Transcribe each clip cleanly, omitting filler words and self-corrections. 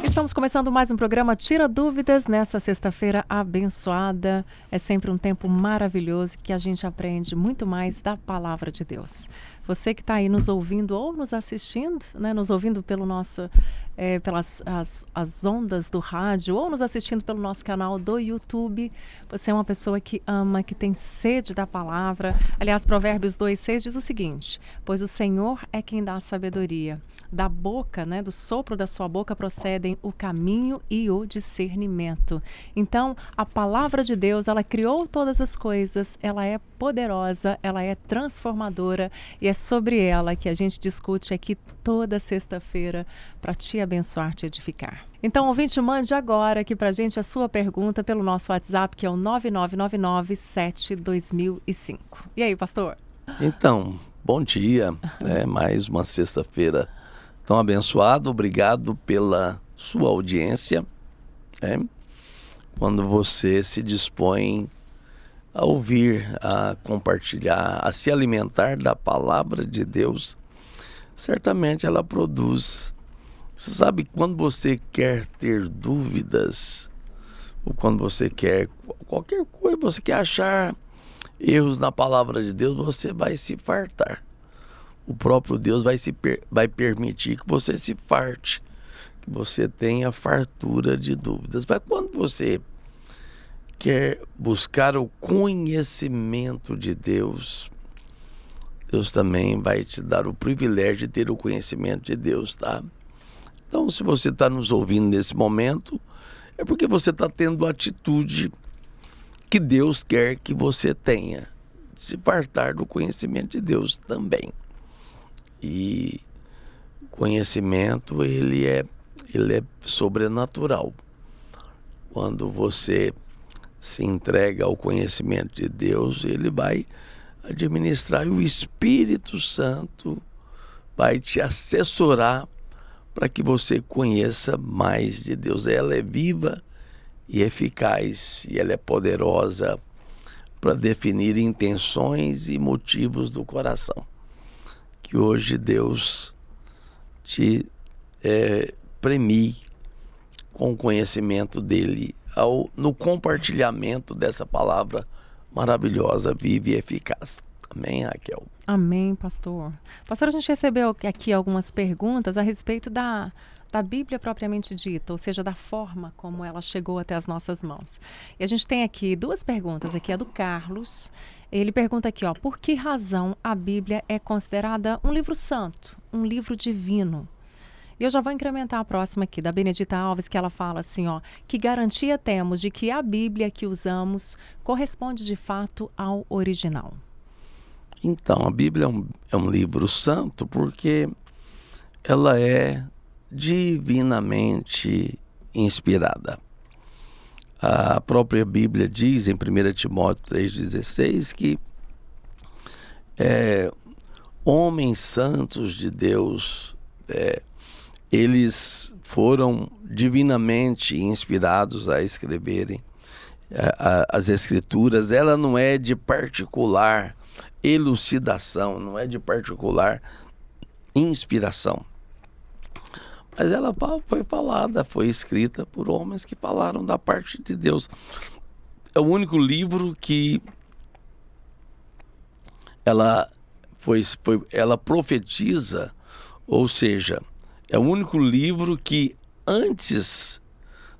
Estamos começando mais um programa Tira Dúvidas nessa sexta-feira abençoada. É sempre um tempo maravilhoso que a gente aprende muito mais da palavra de Deus. Você que está aí nos ouvindo ou nos assistindo, né, nos ouvindo pelo nosso, pelas as ondas do rádio ou nos assistindo pelo nosso canal do YouTube, você é uma pessoa que ama, que tem sede da palavra. Aliás, Provérbios 2:6 diz o seguinte: pois o Senhor é quem dá a sabedoria. Da boca, né, do sopro da sua boca procedem o caminho e o discernimento. Então, a palavra de Deus, ela criou todas as coisas, ela é poderosa, ela é transformadora e é sobre ela que a gente discute aqui toda sexta-feira para te abençoar, te edificar. Então, ouvinte, mande agora aqui pra gente a sua pergunta pelo nosso WhatsApp, que é o 9999-72005. E aí, pastor? Então, bom dia, mais uma sexta-feira tão abençoada. Obrigado pela sua audiência, quando você se dispõe a ouvir, a compartilhar, a se alimentar da palavra de Deus, certamente ela produz. Você sabe, quando você quer ter dúvidas, ou quando você quer qualquer coisa, você quer achar erros na palavra de Deus, você vai se fartar. O próprio Deus vai permitir que você se farte, que você tenha fartura de dúvidas. Mas quando você quer buscar o conhecimento de Deus, Deus também vai te dar o privilégio de ter o conhecimento de Deus, tá? Então, se você está nos ouvindo nesse momento, é porque você está tendo a atitude que Deus quer que você tenha, de se fartar do conhecimento de Deus também. E conhecimento, ele é sobrenatural. Quando você se entrega ao conhecimento de Deus, ele vai administrar, e o Espírito Santo vai te assessorar para que você conheça mais de Deus. Ela é viva e eficaz, e ela é poderosa para definir intenções e motivos do coração. Que hoje Deus te premie com o conhecimento dele no compartilhamento dessa palavra maravilhosa, viva e eficaz. Amém, Raquel? Amém, pastor. Pastor, a gente recebeu aqui algumas perguntas a respeito da Bíblia propriamente dita, ou seja, da forma como ela chegou até as nossas mãos. E a gente tem aqui duas perguntas, aqui a do Carlos. Ele pergunta aqui, por que razão a Bíblia é considerada um livro santo, um livro divino? E eu já vou incrementar a próxima aqui, da Benedita Alves, que ela fala assim, que garantia temos de que a Bíblia que usamos corresponde de fato ao original? Então, a Bíblia é um livro santo porque ela é divinamente inspirada. A própria Bíblia diz em 1 Timóteo 3,16 que homens santos de Deus, eles foram divinamente inspirados a escreverem as Escrituras. Ela não é de particular elucidação, não é de particular inspiração. Mas ela foi falada, foi escrita por homens que falaram da parte de Deus. É o único livro que ela profetiza, ou seja, é o único livro que antes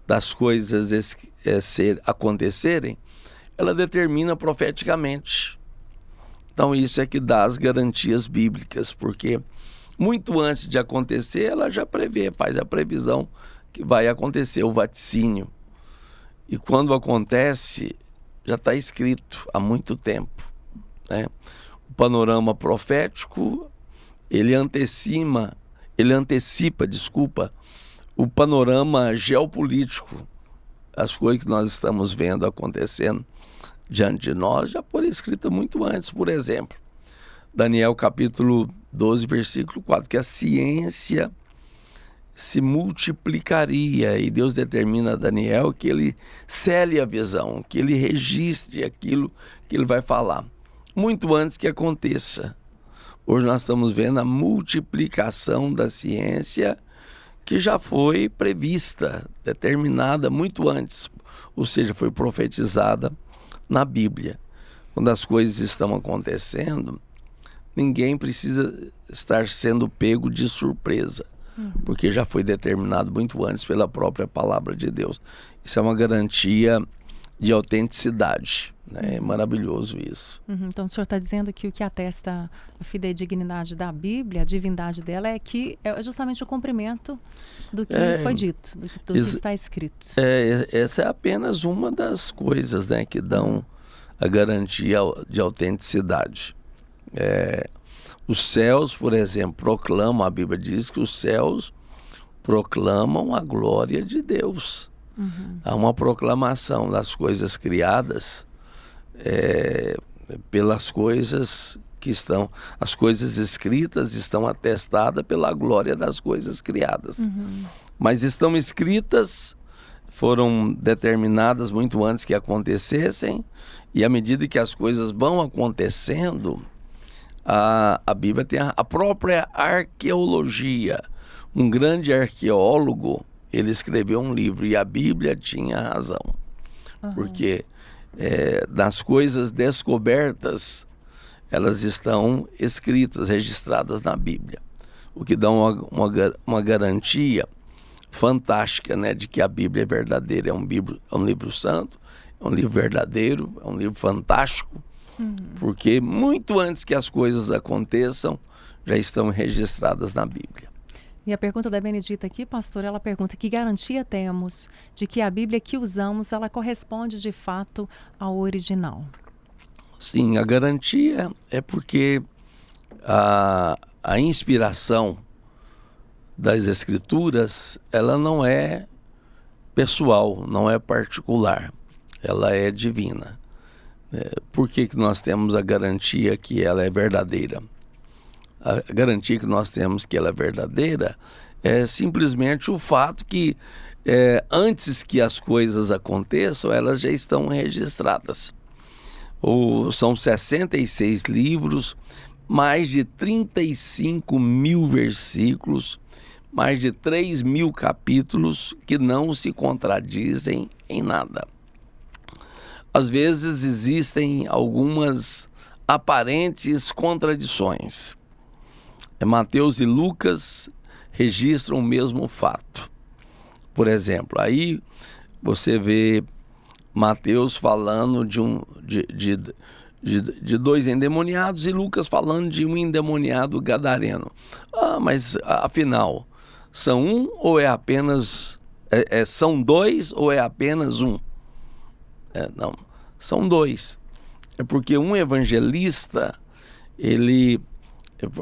das coisas acontecerem, ela determina profeticamente. Então isso é que dá as garantias bíblicas, porque muito antes de acontecer, ela já faz a previsão que vai acontecer, o vaticínio. E quando acontece, já está escrito há muito tempo, né? O panorama profético, ele antecipa, o panorama geopolítico, as coisas que nós estamos vendo acontecendo diante de nós, já foram escritas muito antes. Por exemplo, Daniel capítulo 12, versículo 4, que a ciência se multiplicaria, e Deus determina a Daniel que ele cele a visão, que ele registre aquilo que ele vai falar, muito antes que aconteça. Hoje nós estamos vendo a multiplicação da ciência que já foi prevista, determinada muito antes, ou seja, foi profetizada na Bíblia. Quando as coisas estão acontecendo, ninguém precisa estar sendo pego de surpresa, porque já foi determinado muito antes pela própria palavra de Deus. Isso é uma garantia de autenticidade, né? É maravilhoso isso. Então o senhor está dizendo que o que atesta a fidedignidade da Bíblia, a divindade dela, é que é justamente o cumprimento do que foi dito, do que está escrito. Essa é apenas uma das coisas, né, que dão a garantia de autenticidade. Os céus, por exemplo, proclamam, a Bíblia diz que os céus proclamam a glória de Deus. Há uma proclamação das coisas criadas pelas coisas que estão, as coisas escritas estão atestadas pela glória das coisas criadas. Mas estão escritas, foram determinadas muito antes que acontecessem, e à medida que as coisas vão acontecendo, a Bíblia tem a própria arqueologia. Um grande arqueólogo, ele escreveu um livro, e a Bíblia tinha razão. Porque das coisas descobertas, elas estão escritas, registradas na Bíblia. O que dá uma garantia fantástica, né, de que a Bíblia é verdadeira. É um livro santo, é um livro verdadeiro, é um livro fantástico. Porque muito antes que as coisas aconteçam, já estão registradas na Bíblia. E a pergunta da Benedita aqui, pastor, ela pergunta: que garantia temos de que a Bíblia que usamos, ela corresponde de fato ao original? Sim, a garantia é porque a inspiração das Escrituras, ela não é pessoal, não é particular, ela é divina. Por que nós temos a garantia que ela é verdadeira? A garantia que nós temos que ela é verdadeira é simplesmente o fato que antes que as coisas aconteçam, elas já estão registradas. São 66 livros, mais de 35 mil versículos, mais de 3 mil capítulos que não se contradizem em nada. Às vezes existem algumas aparentes contradições. Mateus e Lucas registram o mesmo fato. Por exemplo, aí você vê Mateus falando de dois endemoniados e Lucas falando de um endemoniado gadareno. Mas afinal, são um ou é apenas... são dois ou é apenas um? Não, são dois. É porque um evangelista,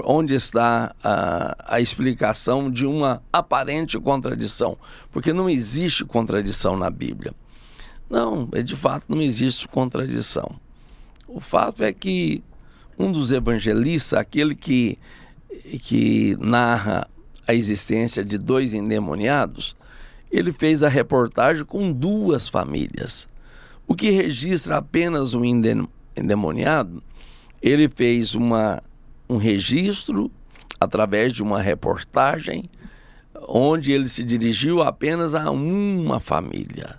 onde está a explicação de uma aparente contradição? Porque não existe contradição na Bíblia. Não, de fato não existe contradição. O fato é que um dos evangelistas, aquele que narra a existência de dois endemoniados, ele fez a reportagem com duas famílias. O que registra apenas um endemoniado, ele fez um registro através de uma reportagem onde ele se dirigiu apenas a uma família.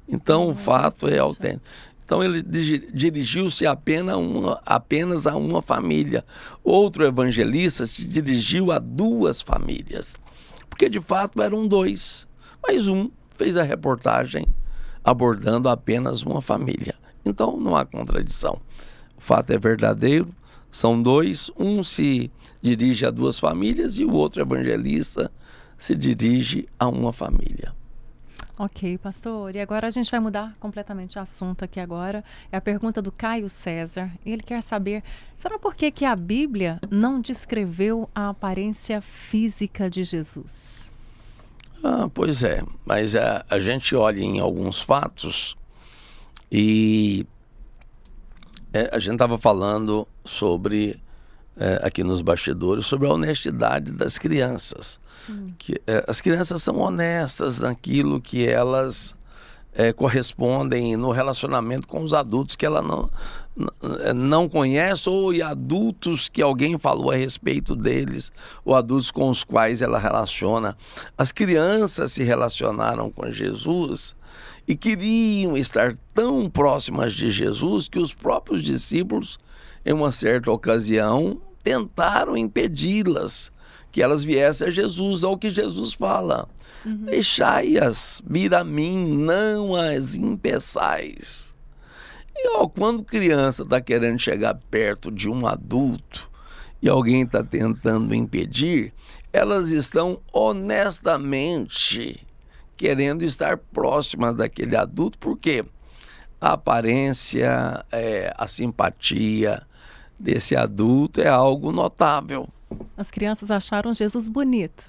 Então o fato é autêntico. Então ele dirigiu-se apenas a uma família. Outro evangelista se dirigiu a duas famílias, porque de fato eram dois, mas um fez a reportagem abordando apenas uma família. Então não há contradição. O fato é verdadeiro, são dois, um se dirige a duas famílias e o outro evangelista se dirige a uma família. Ok, pastor. E agora a gente vai mudar completamente de assunto aqui agora. É a pergunta do Caio César. Ele quer saber, será por que a Bíblia não descreveu a aparência física de Jesus? Pois é, mas a gente olha em alguns fatos e a gente estava falando sobre aqui nos bastidores sobre a honestidade das crianças. Que, as crianças são honestas naquilo que elas correspondem no relacionamento com os adultos que ela não conhece, ou e adultos que alguém falou a respeito deles, ou adultos com os quais ela relaciona. As crianças se relacionaram com Jesus e queriam estar tão próximas de Jesus que os próprios discípulos, em uma certa ocasião, tentaram impedi-las que elas viessem a Jesus, ao que Jesus fala. Deixai-as vir a mim, não as impeçais. E quando criança está querendo chegar perto de um adulto e alguém está tentando impedir, elas estão honestamente querendo estar próximas daquele adulto, porque a aparência, a simpatia desse adulto é algo notável. As crianças acharam Jesus bonito.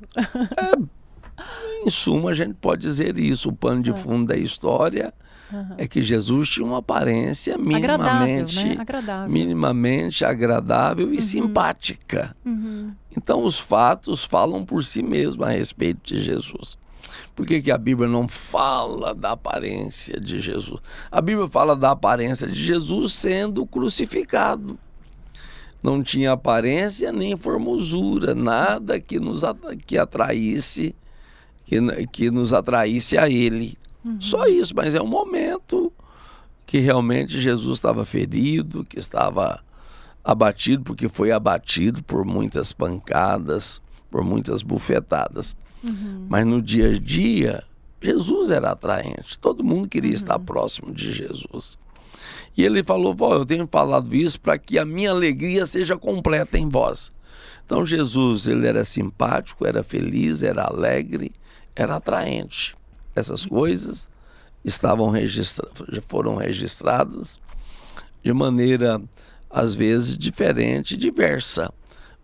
Em suma, a gente pode dizer isso. O pano de fundo da história é que Jesus tinha uma aparência minimamente agradável e simpática. Então, os fatos falam por si mesmos a respeito de Jesus. Por que a Bíblia não fala da aparência de Jesus? A Bíblia fala da aparência de Jesus sendo crucificado. Não tinha aparência nem formosura, nada que nos atraísse a ele. Só isso, mas é um momento que realmente Jesus estava ferido, que estava abatido, porque foi abatido por muitas pancadas, por muitas bufetadas. Mas no dia a dia, Jesus era atraente. Todo mundo queria estar próximo de Jesus. E ele falou: eu tenho falado isso para que a minha alegria seja completa em vós. Então Jesus, ele era simpático, era feliz, era alegre, era atraente. Essas coisas foram registradas de maneira, às vezes, diferente, diversa.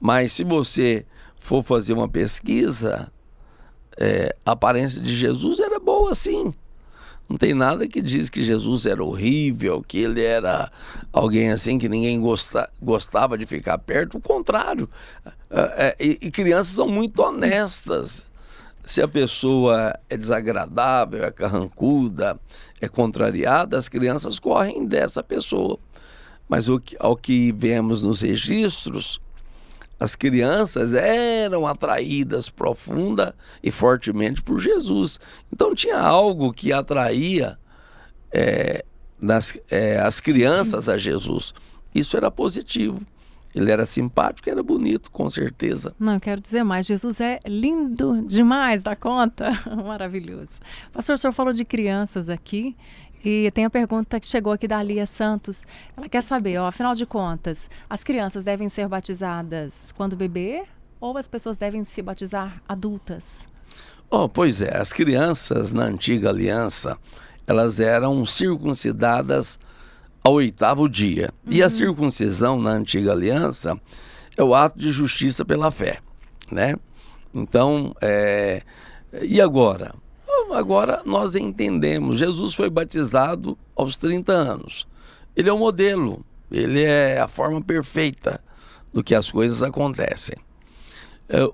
Mas se você for fazer uma pesquisa, a aparência de Jesus era boa, sim. Não tem nada que diz que Jesus era horrível, que ele era alguém assim que ninguém gostava de ficar perto. O contrário. E crianças são muito honestas. Se a pessoa é desagradável, é carrancuda, é contrariada, as crianças correm dessa pessoa. Mas ao que vemos nos registros, as crianças eram atraídas profunda e fortemente por Jesus. Então tinha algo que atraía as crianças a Jesus. Isso era positivo. Ele era simpático, era bonito, com certeza. Não, eu quero dizer mais. Jesus é lindo demais da conta. Maravilhoso. Pastor, o senhor falou de crianças aqui. E tem a pergunta que chegou aqui da Lia Santos. Ela quer saber, afinal de contas, as crianças devem ser batizadas quando bebê ou as pessoas devem se batizar adultas? Pois é, as crianças na antiga aliança, elas eram circuncidadas ao 8º dia. E a circuncisão na antiga aliança é o ato de justiça pela fé, né? Então, e agora? Agora nós entendemos, Jesus foi batizado aos 30 anos. Ele é o modelo, ele é a forma perfeita do que as coisas acontecem.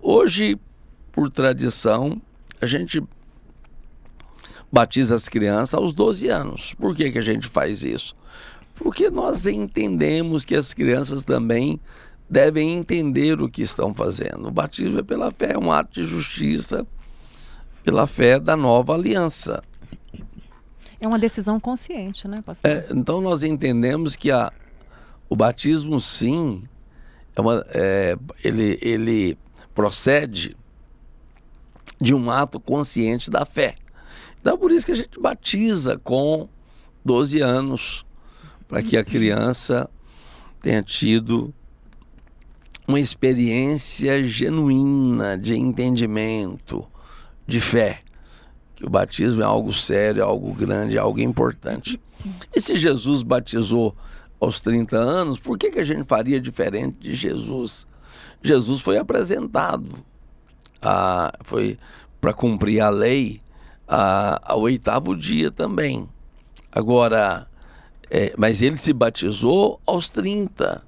Hoje, por tradição, a gente batiza as crianças aos 12 anos. Por que a gente faz isso? Porque nós entendemos que as crianças também devem entender o que estão fazendo. O batismo é pela fé, é um ato de justiça pela fé da nova aliança. É uma decisão consciente, né, pastor? Então nós entendemos que o batismo, sim, ele procede de um ato consciente da fé. Então é por isso que a gente batiza com 12 anos, para que a criança tenha tido uma experiência genuína de entendimento, de fé, que o batismo é algo sério, é algo grande, é algo importante. E se Jesus batizou aos 30 anos, por que a gente faria diferente de Jesus? Jesus foi apresentado, foi para cumprir a lei ao 8º dia também. Agora, mas ele se batizou aos 30.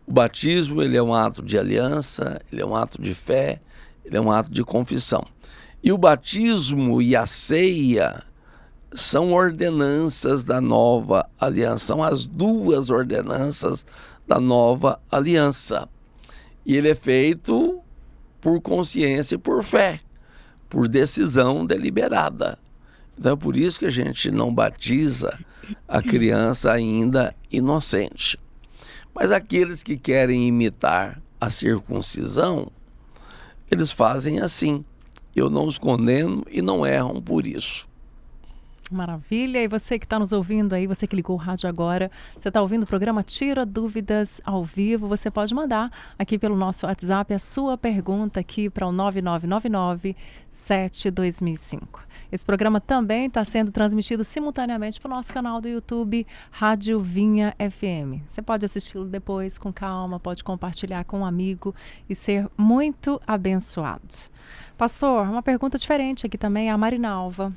O batismo, ele é um ato de aliança, ele é um ato de fé, ele é um ato de confissão. E o batismo e a ceia são ordenanças da nova aliança, são as duas ordenanças da nova aliança. E ele é feito por consciência e por fé, por decisão deliberada. Então é por isso que a gente não batiza a criança ainda inocente. Mas aqueles que querem imitar a circuncisão, eles fazem assim. Eu não os condeno e não erram por isso. Maravilha. E você que está nos ouvindo aí, você que ligou o rádio agora, você está ouvindo o programa Tira Dúvidas ao vivo, você pode mandar aqui pelo nosso WhatsApp a sua pergunta aqui para o 9999-72005. Esse programa também está sendo transmitido simultaneamente para o nosso canal do YouTube, Rádio Vinha FM. Você pode assisti-lo depois com calma, pode compartilhar com um amigo e ser muito abençoado. Pastor, uma pergunta diferente aqui também, a Marinalva.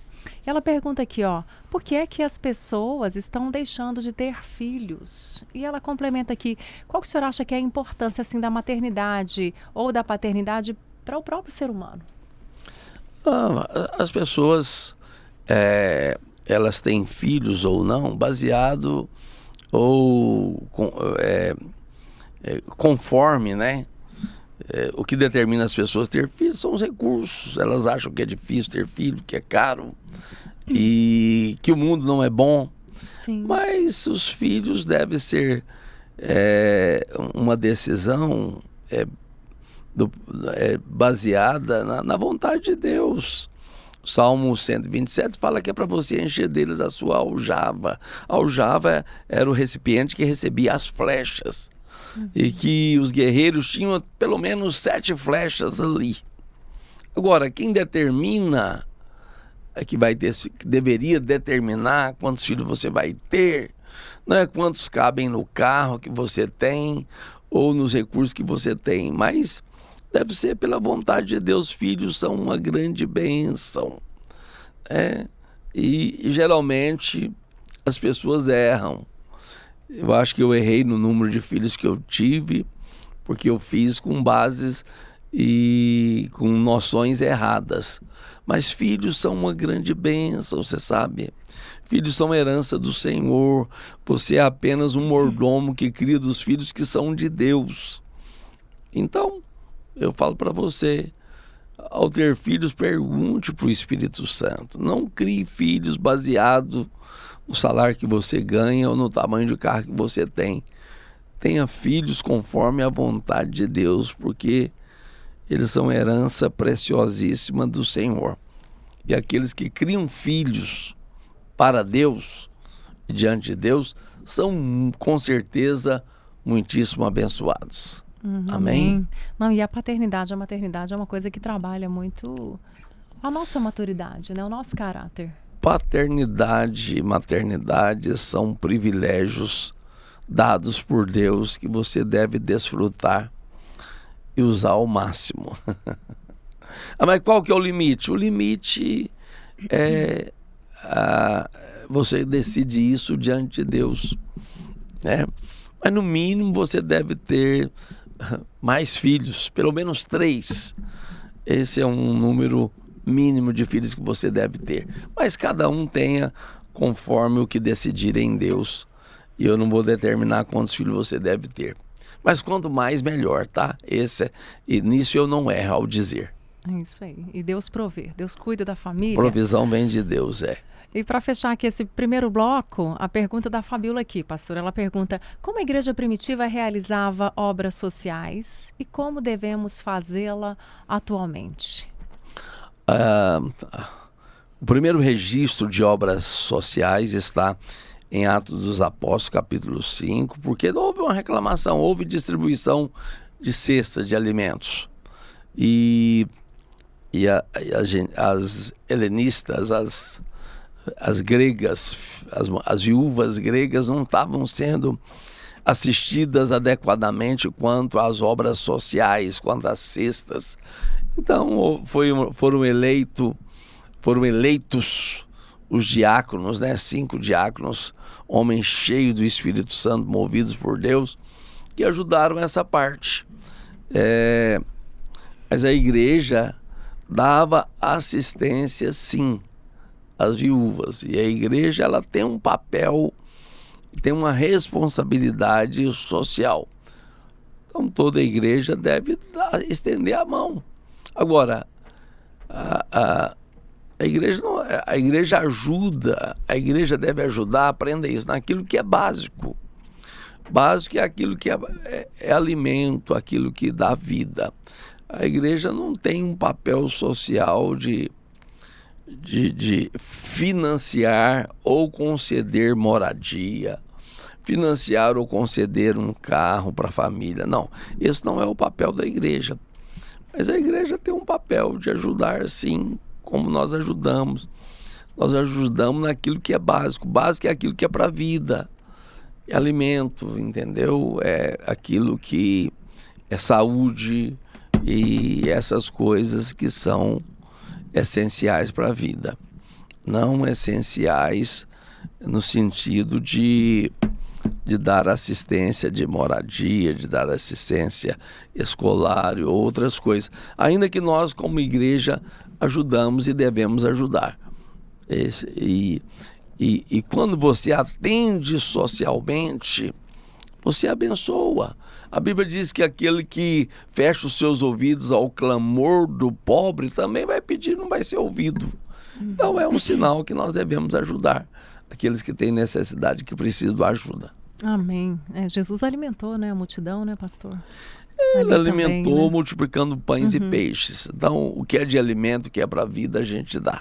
Ela pergunta aqui, por que é que as pessoas estão deixando de ter filhos? E ela complementa aqui, qual que o senhor acha que é a importância assim, da maternidade ou da paternidade para o próprio ser humano? As pessoas, elas têm filhos ou não, baseado ou conforme, né? O que determina as pessoas ter filhos são os recursos. Elas acham que é difícil ter filho, que é caro e que o mundo não é bom. Sim. Mas os filhos devem ser uma decisão baseada na vontade de Deus. Salmo 127 fala que é para você encher deles a sua aljava. A aljava era o recipiente que recebia as flechas. E que os guerreiros tinham pelo menos 7 flechas ali. Agora, quem determina, que deveria determinar quantos filhos você vai ter, não é quantos cabem no carro que você tem ou nos recursos que você tem, mas deve ser pela vontade de Deus. Filhos são uma grande bênção. E geralmente as pessoas erram. Eu acho que eu errei no número de filhos que eu tive, porque eu fiz com bases e com noções erradas. Mas filhos são uma grande bênção, você sabe. Filhos são herança do Senhor. Você é apenas um mordomo que cria dos filhos que são de Deus. Então, eu falo para você, ao ter filhos, pergunte para o Espírito Santo. Não crie filhos baseado no salário que você ganha ou no tamanho de carro que você tem. Tenha filhos conforme a vontade de Deus, porque eles são herança preciosíssima do Senhor. E aqueles que criam filhos para Deus, diante de Deus, são com certeza muitíssimo abençoados. Amém? Não, e a maternidade é uma coisa que trabalha muito a nossa maturidade, né? O nosso caráter. Paternidade e maternidade são privilégios dados por Deus que você deve desfrutar e usar ao máximo. Mas qual que é o limite? O limite é você decide isso diante de Deus, né? Mas no mínimo você deve ter mais filhos, pelo menos 3. Esse é um número mínimo de filhos que você deve ter. Mas cada um tenha conforme o que decidir em Deus. E eu não vou determinar quantos filhos você deve ter. Mas quanto mais, melhor, tá? E nisso eu não erro ao dizer. É isso aí. E Deus provê. Deus cuida da família. Provisão vem de Deus, E para fechar aqui esse primeiro bloco, a pergunta da Fabíola aqui, pastor. Ela pergunta, como a igreja primitiva realizava obras sociais e como devemos fazê-la atualmente? O primeiro registro de obras sociais está em Atos dos Apóstolos, capítulo 5, porque houve uma reclamação, houve distribuição de cesta de alimentos. E as helenistas, as gregas, as viúvas gregas não estavam sendo assistidas adequadamente quanto às obras sociais, quanto às cestas. Então foram eleitos os diáconos, né? 5 diáconos, homens cheios do Espírito Santo, movidos por Deus, que ajudaram essa parte. Mas a igreja dava assistência, sim, às viúvas. E a igreja, ela tem um papel, tem uma responsabilidade social. Então toda a igreja deve estender a mão. Agora, a igreja ajuda, a igreja deve ajudar, aprenda isso, naquilo que é básico. Básico é aquilo que é alimento, aquilo que dá vida. A igreja não tem um papel social de financiar ou conceder moradia, financiar ou conceder um carro para a família. Não, esse não é o papel da igreja. Mas a igreja tem um papel de ajudar, sim, como nós ajudamos. Nós ajudamos naquilo que é básico. Básico é aquilo que é para a vida. É alimento, entendeu? É aquilo que é saúde e essas coisas que são essenciais para a vida. Não essenciais no sentido de dar assistência de moradia, de dar assistência escolar e outras coisas. Ainda que nós, como igreja, ajudamos e devemos ajudar. E quando você atende socialmente, você abençoa. A Bíblia diz que aquele que fecha os seus ouvidos ao clamor do pobre também vai pedir, não vai ser ouvido. Então é um sinal que nós devemos ajudar aqueles que têm necessidade, que precisam de ajuda. Amém. Jesus alimentou, né, a multidão, né, pastor? Ele alimentou também, né? Multiplicando pães e peixes. Então, o que é de alimento, o que é para a vida, a gente dá.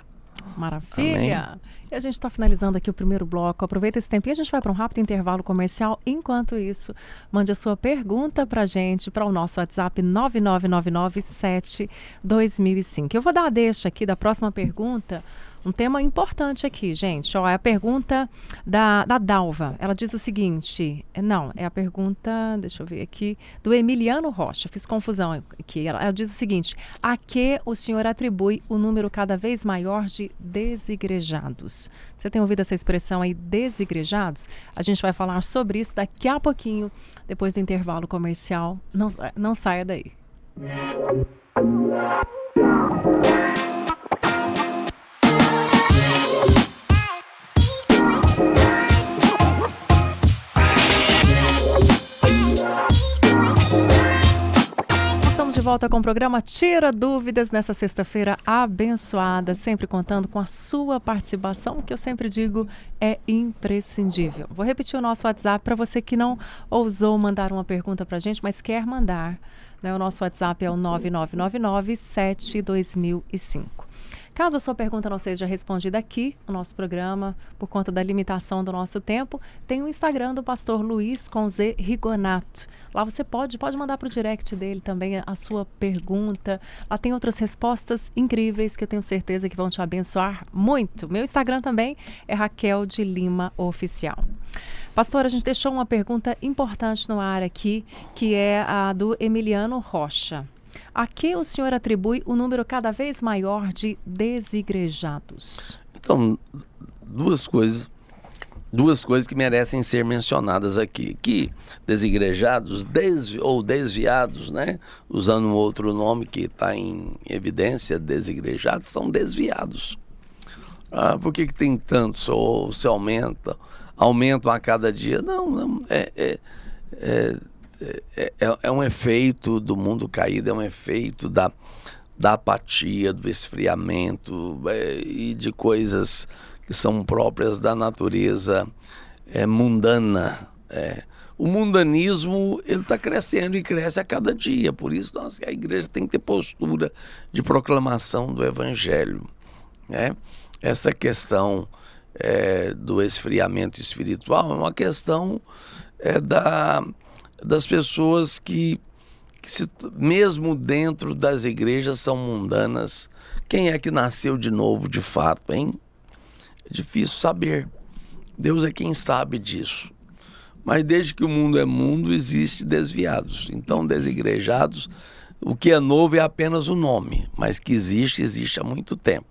Maravilha! Amém. E a gente está finalizando aqui o primeiro bloco. Aproveita esse tempo e a gente vai para um rápido intervalo comercial. Enquanto isso, mande a sua pergunta para a gente, para o nosso WhatsApp 99997-2005. Eu vou dar a deixa aqui da próxima pergunta. Um tema importante aqui, gente. Ó, é a pergunta da Dalva. Ela diz o seguinte... é a pergunta, deixa eu ver aqui, do Emiliano Rocha. Fiz confusão aqui. Ela diz o seguinte: a que o senhor atribui o número cada vez maior de desigrejados? Você tem ouvido essa expressão aí, desigrejados? A gente vai falar sobre isso daqui a pouquinho, depois do intervalo comercial. Não saia daí. De volta com o programa Tira Dúvidas nessa sexta-feira abençoada, sempre contando com a sua participação, que eu sempre digo é imprescindível. Vou repetir o nosso WhatsApp para você que não ousou mandar uma pergunta para a gente, mas quer mandar, né? O nosso WhatsApp é o 9999-72005. Caso a sua pergunta não seja respondida aqui no nosso programa, por conta da limitação do nosso tempo, tem o Instagram do pastor Luiz com Z Rigonato. Lá você pode mandar para o direct dele também a sua pergunta. Lá tem outras respostas incríveis que eu tenho certeza que vão te abençoar muito. Meu Instagram também é Raquel de Lima Oficial. Pastor, a gente deixou uma pergunta importante no ar aqui, que é a do Emiliano Rocha. A que o senhor atribui o número cada vez maior de desigrejados? Então, duas coisas que merecem ser mencionadas aqui. Que desigrejados ou desviados, né? Usando um outro nome que está em evidência, desigrejados, são desviados. Por que tem tantos? Ou se aumentam a cada dia? Não, é um efeito do mundo caído, é um efeito da apatia, do esfriamento e de coisas que são próprias da natureza mundana. O mundanismo ele está crescendo e cresce a cada dia, por isso a igreja tem que ter postura de proclamação do evangelho, né? Essa questão do esfriamento espiritual é uma questão das pessoas que mesmo dentro das igrejas são mundanas. Quem é que nasceu de novo de fato, hein? É difícil saber. Deus é quem sabe disso. Mas desde que o mundo é mundo, existe desviados. Então, desigrejados, o que é novo é apenas o nome, mas que existe há muito tempo.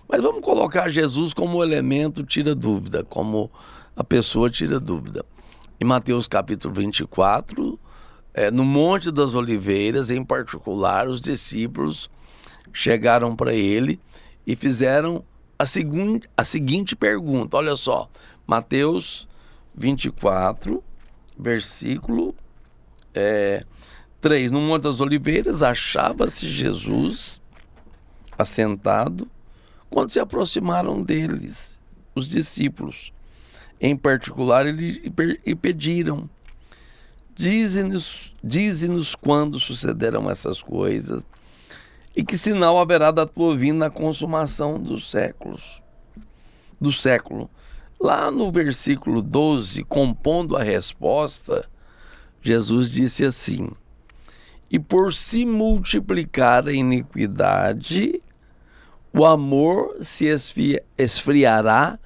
Mas vamos colocar Jesus como o elemento tira dúvida, como a pessoa tira dúvida. Em Mateus capítulo 24, no Monte das Oliveiras, em particular, os discípulos chegaram para ele e fizeram a seguinte pergunta. Olha só, Mateus 24, versículo 3. No Monte das Oliveiras achava-se Jesus assentado quando se aproximaram deles os discípulos. Em particular, e pediram: Dize-nos quando sucederão essas coisas e que sinal haverá da tua vinda na consumação do século. Lá no versículo 12, compondo a resposta, Jesus disse assim: e por se multiplicar a iniquidade, o amor se esfriará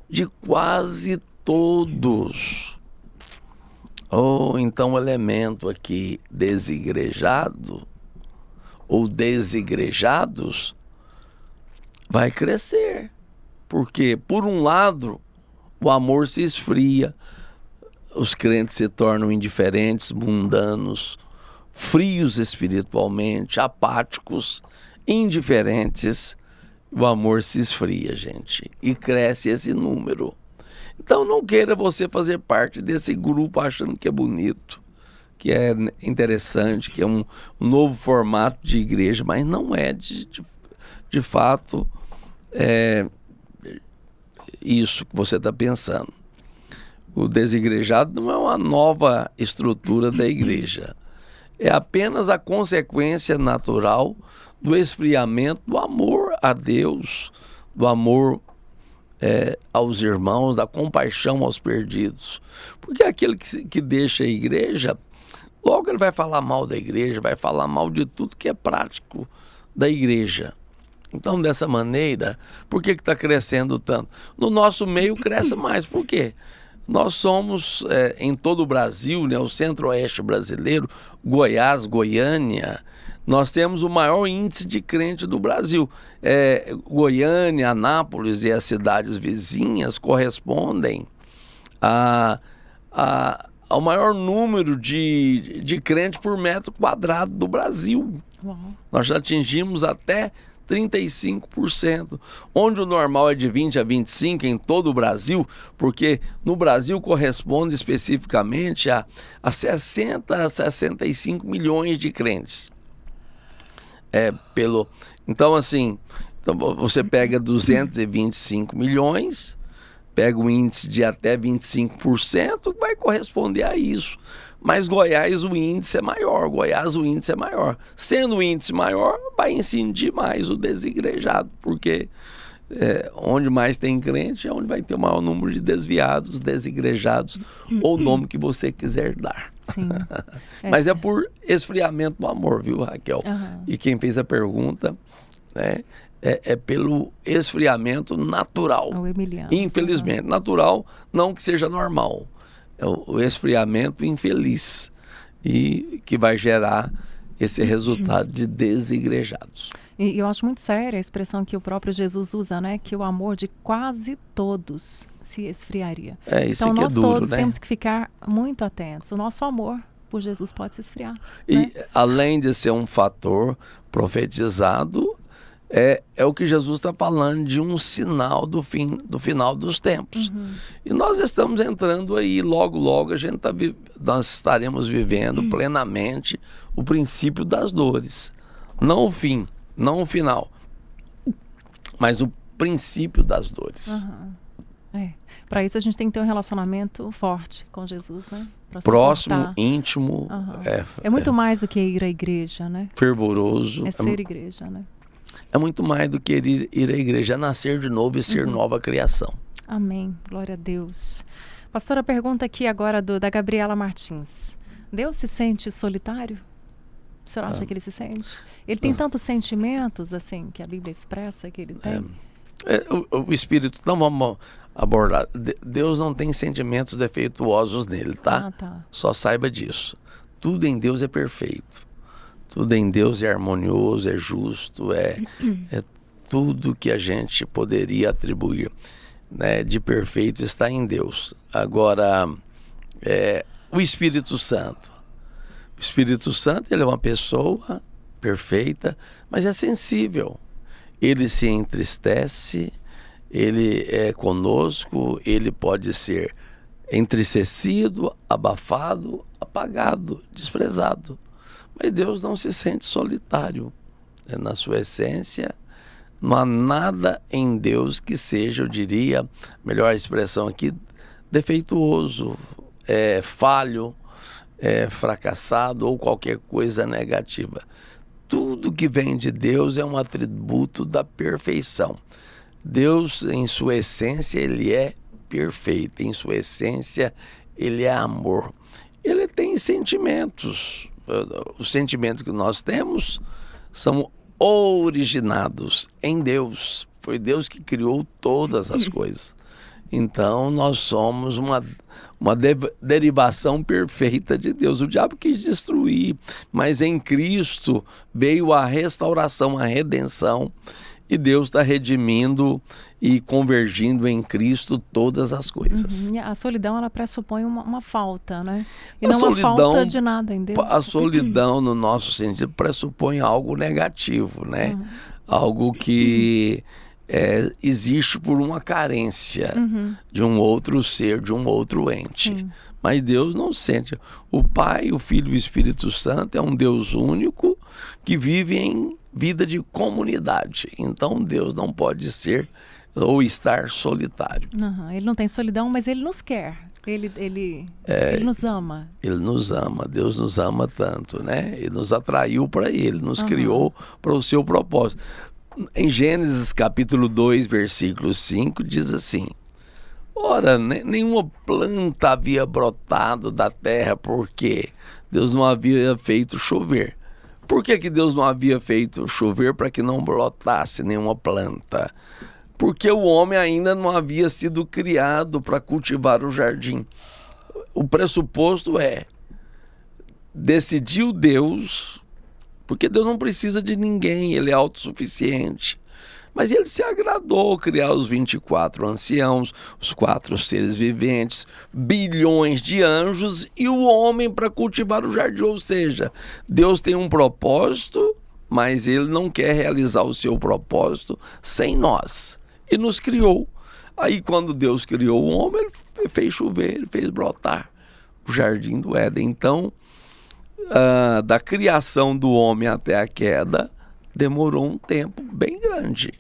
de quase todos. Então o elemento aqui desigrejado ou desigrejados vai crescer. Porque, por um lado, o amor se esfria, os crentes se tornam indiferentes, mundanos, frios espiritualmente, apáticos, indiferentes. O amor se esfria, gente, e cresce esse número. Então não queira você fazer parte desse grupo achando que é bonito, que é interessante, que é um novo formato de igreja, mas não é de fato isso que você está pensando. O desigrejado não é uma nova estrutura da igreja. É apenas a consequência natural do esfriamento do amor a Deus, do amor aos irmãos, da compaixão aos perdidos. Porque aquele que deixa a igreja, logo ele vai falar mal da igreja, vai falar mal de tudo que é prático da igreja. Então, dessa maneira, por que está crescendo tanto? No nosso meio cresce mais. Por quê? Nós somos, em todo o Brasil, né, o centro-oeste brasileiro, Goiás, Goiânia, nós temos o maior índice de crente do Brasil. Goiânia, Anápolis e as cidades vizinhas correspondem ao maior número de crentes por metro quadrado do Brasil. Uau. Nós já atingimos até 35%, onde o normal é de 20 a 25% em todo o Brasil, porque no Brasil corresponde especificamente a 60 a 65 milhões de crentes. Então, assim, você pega 225 milhões, pega o índice de até 25%, vai corresponder a isso. Mas Goiás o índice é maior, Sendo o índice maior, vai incidir mais o desigrejado, porque onde mais tem crente é onde vai ter o maior número de desviados, desigrejados, ou o nome que você quiser dar. Sim. Mas é por esfriamento do amor, viu, Raquel? Uhum. E quem fez a pergunta, né, é pelo esfriamento natural. O Emiliano. Infelizmente, natural, não que seja normal. É o esfriamento infeliz e que vai gerar esse resultado de desigrejados. E eu acho muito séria a expressão que o próprio Jesus usa, né? Que o amor de quase todos se esfriaria. Isso então que nós é duro, todos né? temos que ficar muito atentos. O nosso amor por Jesus pode se esfriar. E né? além de ser um fator profetizado, é o que Jesus está falando de um sinal do final dos tempos. Uhum. E nós estamos entrando aí, logo nós estaremos vivendo plenamente o princípio das dores. Não o fim, não o final, mas o princípio das dores. Uhum. Para isso a gente tem que ter um relacionamento forte com Jesus, né? Próximo, íntimo. Uhum. É muito mais do que ir à igreja, né? Fervoroso. É ser igreja, né? É muito mais do que ir à igreja, é nascer de novo e ser nova criação. Amém. Glória a Deus. Pastora, pergunta aqui agora da Gabriela Martins. Deus se sente solitário? O senhor acha que ele se sente? Ele tem tantos sentimentos, assim, que a Bíblia expressa que ele tem? O Espírito, não vamos abordar. Deus não tem sentimentos defeituosos nele, tá? Tá. Só saiba disso. Tudo em Deus é perfeito. Tudo em Deus é harmonioso, é justo, é tudo que a gente poderia atribuir, né, de perfeito está em Deus. Agora, o Espírito Santo. Espírito Santo, ele é uma pessoa perfeita, mas é sensível. Ele se entristece, ele é conosco, ele pode ser entristecido, abafado, apagado, desprezado. Mas Deus não se sente solitário. Na sua essência, não há nada em Deus que seja, eu diria, melhor expressão aqui, defeituoso, falho, fracassado ou qualquer coisa negativa. Tudo que vem de Deus é um atributo da perfeição. Deus, em sua essência, ele é perfeito. Em sua essência, ele é amor. Ele tem sentimentos. Os sentimentos que nós temos são originados em Deus. Foi Deus que criou todas as coisas. Então, nós somos uma derivação perfeita de Deus. O diabo quis destruir, mas em Cristo veio a restauração, a redenção, e Deus está redimindo e convergindo em Cristo todas as coisas. A solidão, ela pressupõe uma falta, né? E A não solidão, uma falta de nada em Deus. A solidão, no nosso sentido, pressupõe algo negativo, né? Algo que existe por uma carência de um outro ser, de um outro ente. Sim. Mas Deus não sente. O Pai, o Filho e o Espírito Santo é um Deus único que vive em vida de comunidade. Então Deus não pode ser ou estar solitário. Ele não tem solidão, mas ele nos quer. Ele nos ama. Ele nos ama. Deus nos ama tanto, né? Ele nos atraiu para Ele, nos criou para o seu propósito. Em Gênesis capítulo 2, versículo 5, diz assim: ora, nenhuma planta havia brotado da terra, porque Deus não havia feito chover. Por que Deus não havia feito chover para que não brotasse nenhuma planta? Porque o homem ainda não havia sido criado para cultivar o jardim. O pressuposto decidiu Deus, porque Deus não precisa de ninguém, ele é autossuficiente. Mas ele se agradou criar os 24 anciãos, os 4 seres viventes, bilhões de anjos e o homem para cultivar o jardim. Ou seja, Deus tem um propósito, mas ele não quer realizar o seu propósito sem nós. E nos criou. Aí quando Deus criou o homem, ele fez chover, ele fez brotar o jardim do Éden. Então, da criação do homem até a queda, demorou um tempo bem grande,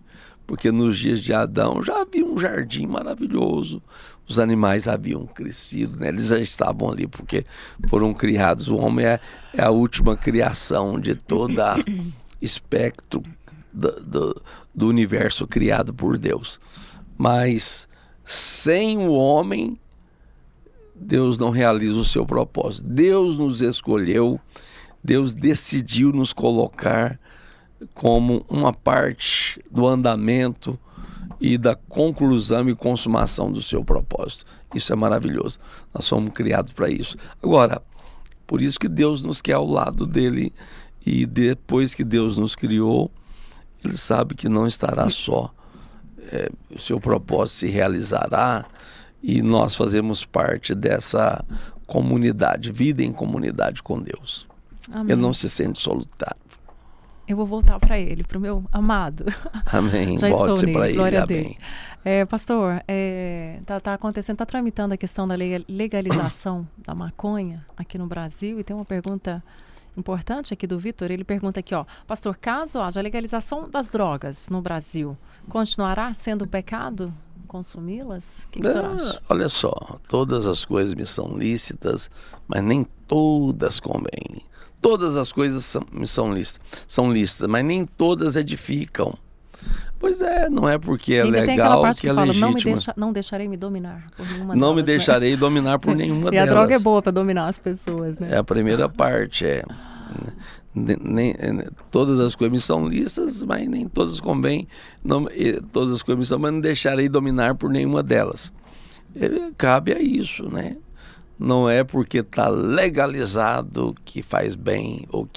porque nos dias de Adão já havia um jardim maravilhoso, os animais haviam crescido, né? Eles já estavam ali porque foram criados. O homem é a última criação de todo espectro do universo criado por Deus. Mas sem o homem, Deus não realiza o seu propósito. Deus nos escolheu, Deus decidiu nos colocar como uma parte do andamento e da conclusão e consumação do seu propósito. Isso é maravilhoso. Nós fomos criados para isso. Agora, por isso que Deus nos quer ao lado dele, e depois que Deus nos criou, ele sabe que não estará só. O seu propósito se realizará e nós fazemos parte dessa comunidade, vida em comunidade com Deus. Amém. Ele não se sente solitário. Eu vou voltar para ele, para o meu amado. Amém. Já estou Volte nele, para ele. glória Amém. a Deus. Pastor, tá acontecendo, está tramitando a questão da legalização da maconha aqui no Brasil, e tem uma pergunta importante aqui do Vitor. Ele pergunta aqui, pastor, caso haja a legalização das drogas no Brasil, continuará sendo pecado consumi-las? O que o senhor acha? Olha só, todas as coisas me são lícitas, mas nem todas convêm. Todas as coisas me são lícitas, mas nem todas edificam. Pois não é porque é legal, tem aquela parte que é fala, legítima. Não deixarei me dominar por nenhuma Não delas, me deixarei dominar por nenhuma e delas. a droga é boa para dominar as pessoas, né? É a primeira parte, todas as coisas me são lícitas, mas nem todas convêm. Todas as coisas me são, mas não deixarei dominar por nenhuma delas. Cabe a isso, né? Não é porque está legalizado que faz bem ou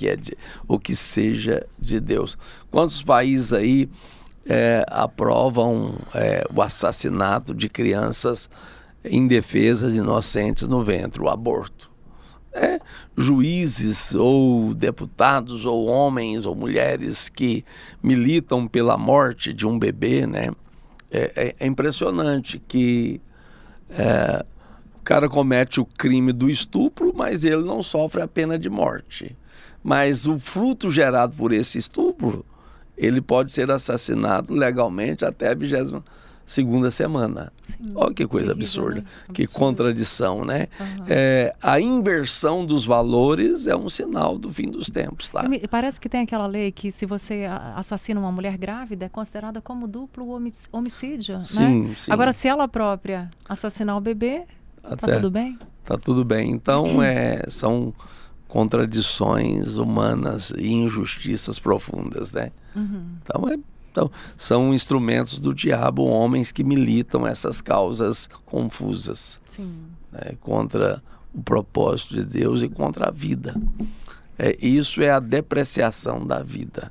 que seja de Deus. Quantos países aí aprovam o assassinato de crianças indefesas, inocentes no ventre, o aborto? juízes ou deputados ou homens ou mulheres que militam pela morte de um bebê, né? É impressionante que o cara comete o crime do estupro, mas ele não sofre a pena de morte. Mas o fruto gerado por esse estupro, ele pode ser assassinado legalmente até a 22ª semana. Olha que coisa absurda, né? Que contradição, né? A inversão dos valores é um sinal do fim dos tempos, tá? Parece que tem aquela lei que se você assassina uma mulher grávida, é considerada como duplo homicídio, sim, né? Sim. Agora, se ela própria assassinar o bebê, tá tudo bem? Tá tudo bem. Então, são contradições humanas e injustiças profundas, né? Então, são instrumentos do diabo, homens que militam essas causas confusas, né, contra o propósito de Deus e contra a vida. Isso é a depreciação da vida.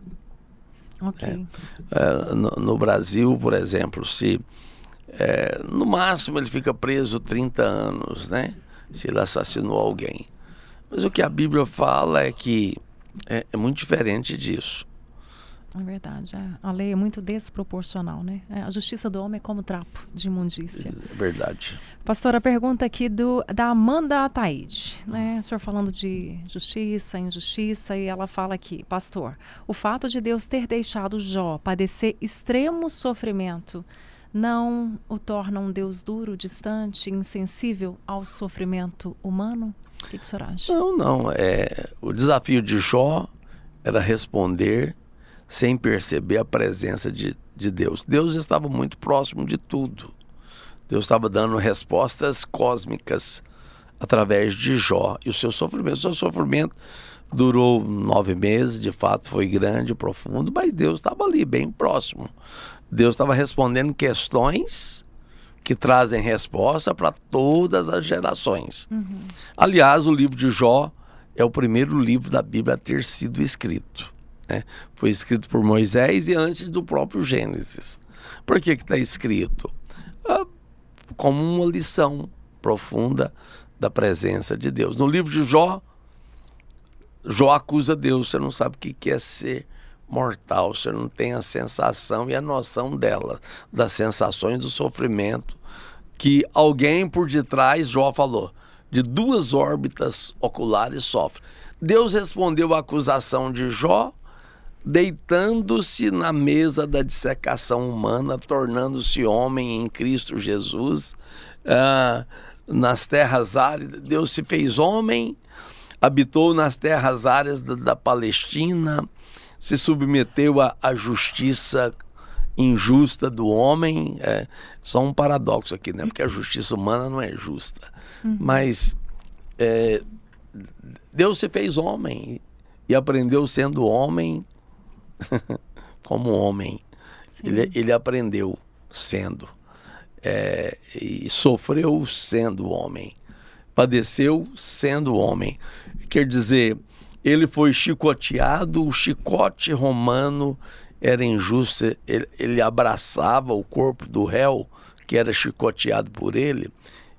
No Brasil, por exemplo, se no máximo ele fica preso 30 anos, né, se ele assassinou alguém. Mas o que a Bíblia fala é que é muito diferente disso. É verdade. A lei é muito desproporcional, né? A justiça do homem é como trapo de imundícia. É verdade. Pastor, a pergunta aqui da Amanda Ataíde, né? O senhor falando de justiça, injustiça, e ela fala aqui, pastor, o fato de Deus ter deixado Jó padecer extremo sofrimento não o torna um Deus duro, distante, insensível ao sofrimento humano? O que o senhor acha? Não. O desafio de Jó era responder sem perceber a presença de Deus. Deus estava muito próximo de tudo. Deus estava dando respostas cósmicas através de Jó e o seu sofrimento. O seu sofrimento durou 9 meses, de fato foi grande, profundo, mas Deus estava ali, bem próximo. Deus estava respondendo questões que trazem resposta para todas as gerações. Aliás, o livro de Jó é o primeiro livro da Bíblia a ter sido escrito. Foi escrito por Moisés e antes do próprio Gênesis. Por que está escrito? Como uma lição profunda da presença de Deus. No livro de Jó, Jó acusa Deus. Você não sabe o que é ser mortal, você não tem a sensação e a noção dela, das sensações do sofrimento que alguém por detrás, Jó falou, de 2 órbitas oculares sofre. Deus respondeu à acusação de Jó deitando-se na mesa da dissecação humana, tornando-se homem em Cristo Jesus, nas terras áridas. Deus se fez homem, habitou nas terras áridas da Palestina, se submeteu à justiça injusta do homem. Só um paradoxo aqui, né? Porque a justiça humana não é justa. Mas Deus se fez homem e aprendeu sendo homem como homem. Ele aprendeu sendo, e sofreu sendo homem, padeceu sendo homem. Quer dizer, ele foi chicoteado, o chicote romano era injusto, ele abraçava o corpo do réu que era chicoteado por ele,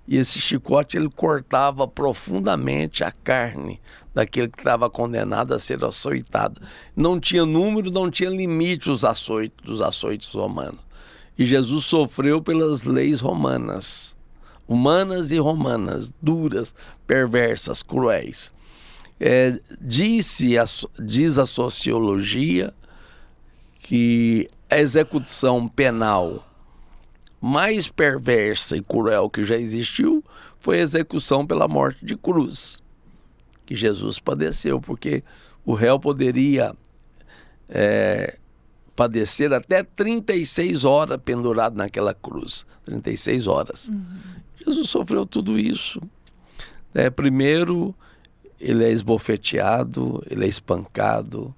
e esse chicote ele cortava profundamente a carne daquele que estava condenado a ser açoitado. Não tinha número, não tinha limite dos açoites romanos. E Jesus sofreu pelas leis romanas, humanas e romanas, duras, perversas, cruéis. Diz a sociologia que a execução penal mais perversa e cruel que já existiu foi a execução pela morte de cruz, que Jesus padeceu, porque o réu poderia padecer até 36 horas pendurado naquela cruz, 36 horas. Jesus sofreu tudo isso. Primeiro, ele é esbofeteado, ele é espancado,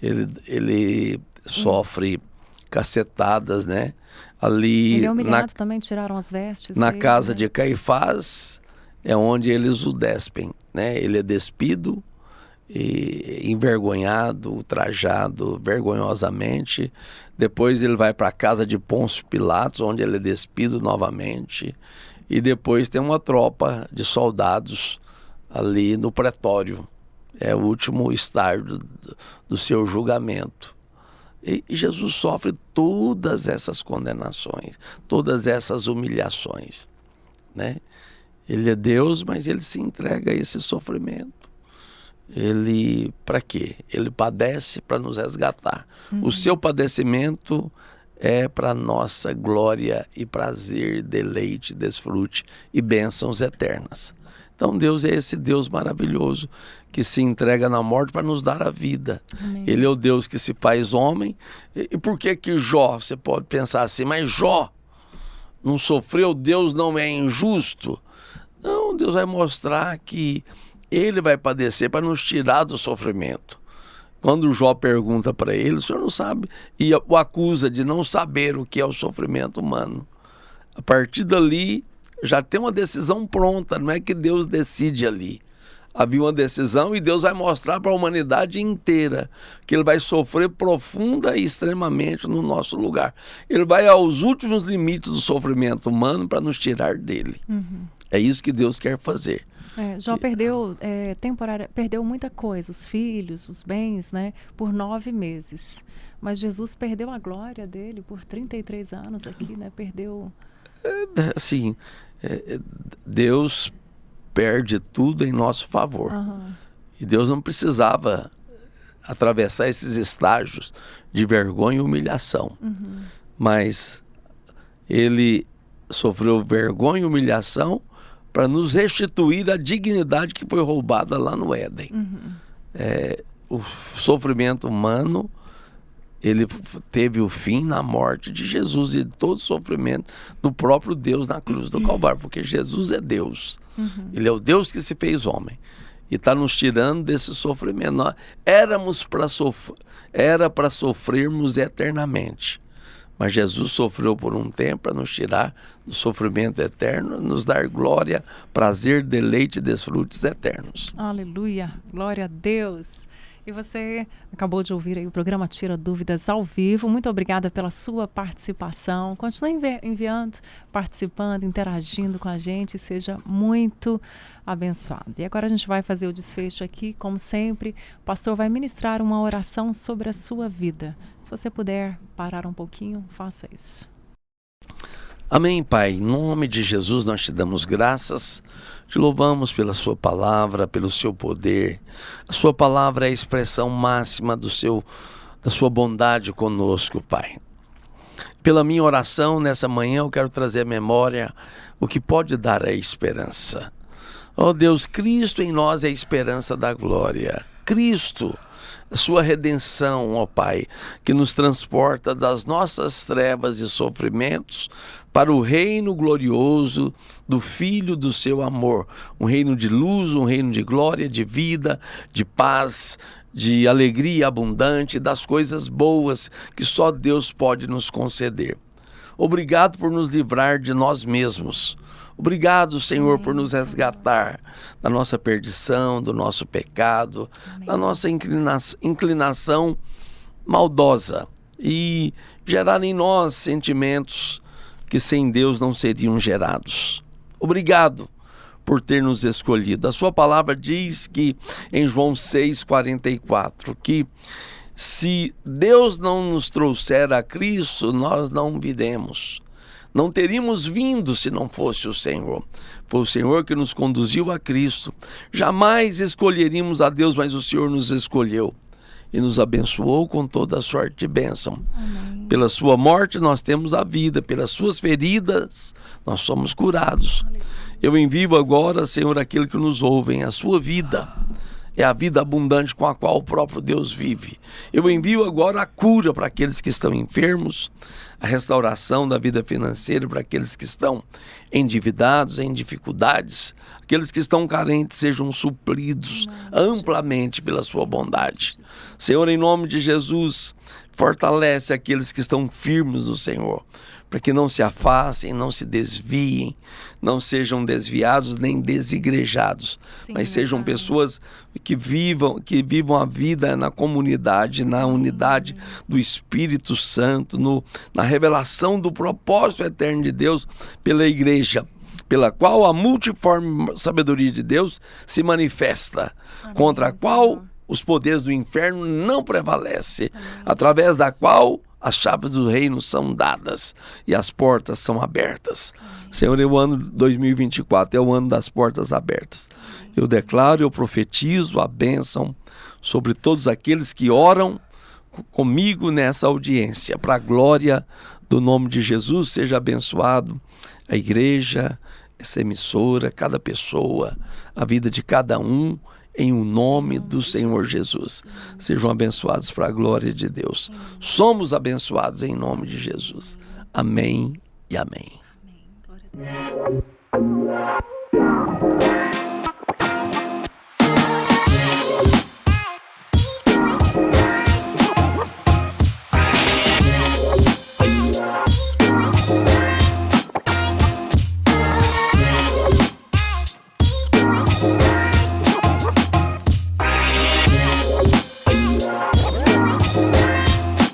ele sofre cacetadas, né? Ali ele é humilhado também, tiraram as vestes na dele, casa né? de Caifás é onde eles o despem, né? Ele é despido, e envergonhado, ultrajado vergonhosamente. Depois ele vai para a casa de Pôncio Pilatos, onde ele é despido novamente. E depois tem uma tropa de soldados ali no pretório. É o último estágio do seu julgamento. E Jesus sofre todas essas condenações, todas essas humilhações, né? Ele é Deus, mas ele se entrega a esse sofrimento. Ele, para quê? Ele padece para nos resgatar. O seu padecimento é para nossa glória e prazer, deleite, desfrute e bênçãos eternas. Então Deus é esse Deus maravilhoso que se entrega na morte para nos dar a vida. Amém. Ele é o Deus que se faz homem. E por que Jó, você pode pensar assim, mas Jó não sofreu, Deus não é injusto? Não, Deus vai mostrar que ele vai padecer para nos tirar do sofrimento. Quando Jó pergunta para ele, o senhor não sabe, e o acusa de não saber o que é o sofrimento humano. A partir dali, já tem uma decisão pronta, não é que Deus decide ali. Havia uma decisão e Deus vai mostrar para a humanidade inteira que ele vai sofrer profunda e extremamente no nosso lugar. Ele vai aos últimos limites do sofrimento humano para nos tirar dele. É isso que Deus quer fazer. Jó perdeu muita coisa, os filhos, os bens, né, por 9 meses. Mas Jesus perdeu a glória dele por 33 anos aqui, né? Perdeu... Assim, Deus perde tudo em nosso favor. E Deus não precisava atravessar esses estágios de vergonha e humilhação. Mas ele sofreu vergonha e humilhação para nos restituir a dignidade que foi roubada lá no Éden. O sofrimento humano, ele teve o fim na morte de Jesus e todo o sofrimento do próprio Deus na cruz do Calvário, porque Jesus é Deus. Ele é o Deus que se fez homem e está nos tirando desse sofrimento. Nós era para sofrermos eternamente. Mas Jesus sofreu por um tempo para nos tirar do sofrimento eterno, nos dar glória, prazer, deleite e desfrutes eternos. Aleluia, glória a Deus. E você acabou de ouvir aí o programa Tira Dúvidas ao vivo. Muito obrigada pela sua participação. Continue enviando, participando, interagindo com a gente. Seja muito abençoado. E agora a gente vai fazer o desfecho aqui, como sempre. O pastor vai ministrar uma oração sobre a sua vida. Se você puder parar um pouquinho, faça isso. Amém, Pai. Em nome de Jesus nós te damos graças, te louvamos pela sua palavra, pelo seu poder. A sua palavra é a expressão máxima da sua bondade conosco, Pai. Pela minha oração nessa manhã eu quero trazer à memória o que pode dar a esperança. Ó Deus, Cristo em nós é a esperança da glória. Cristo, a sua redenção, ó Pai, que nos transporta das nossas trevas e sofrimentos para o reino glorioso do Filho do seu amor. Um reino de luz, um reino de glória, de vida, de paz, de alegria abundante, das coisas boas que só Deus pode nos conceder. Obrigado por nos livrar de nós mesmos. Obrigado, Senhor, por nos resgatar da nossa perdição, do nosso pecado, da nossa inclinação maldosa e gerar em nós sentimentos que sem Deus não seriam gerados. Obrigado por ter nos escolhido. A sua palavra diz que em João 6,44, que se Deus não nos trouxer a Cristo, nós não viremos. Não teríamos vindo se não fosse o Senhor. Foi o Senhor que nos conduziu a Cristo. Jamais escolheríamos a Deus, mas o Senhor nos escolheu e nos abençoou com toda a sorte de bênção. Amém. Pela sua morte nós temos a vida, pelas suas feridas nós somos curados. Aleluia. Eu envio agora, Senhor, aquele que nos ouvem, a sua vida. É a vida abundante com a qual o próprio Deus vive. Eu envio agora a cura para aqueles que estão enfermos, a restauração da vida financeira para aqueles que estão endividados, em dificuldades, aqueles que estão carentes sejam supridos amplamente pela sua bondade. Senhor, em nome de Jesus, fortalece aqueles que estão firmes no Senhor, para que não se afastem, não se desviem, não sejam desviados nem desigrejados, mas sejam pessoas que vivam a vida na comunidade, na unidade do Espírito Santo, na revelação do propósito eterno de Deus pela igreja. pela qual a multiforme sabedoria de Deus se manifesta, contra a qual os poderes do inferno não prevalecem, através da qual as chaves do reino são dadas e as portas são abertas. Senhor, o ano 2024 é o ano das portas abertas. Eu declaro, eu profetizo a bênção sobre todos aqueles que oram comigo nessa audiência, para a glória do nome de Jesus. Seja abençoado a igreja, essa emissora, cada pessoa, a vida de cada um, em o nome do Senhor Jesus. Sejam abençoados para a glória de Deus. Somos abençoados em nome de Jesus. Amém e amém. Amém. Glória a Deus.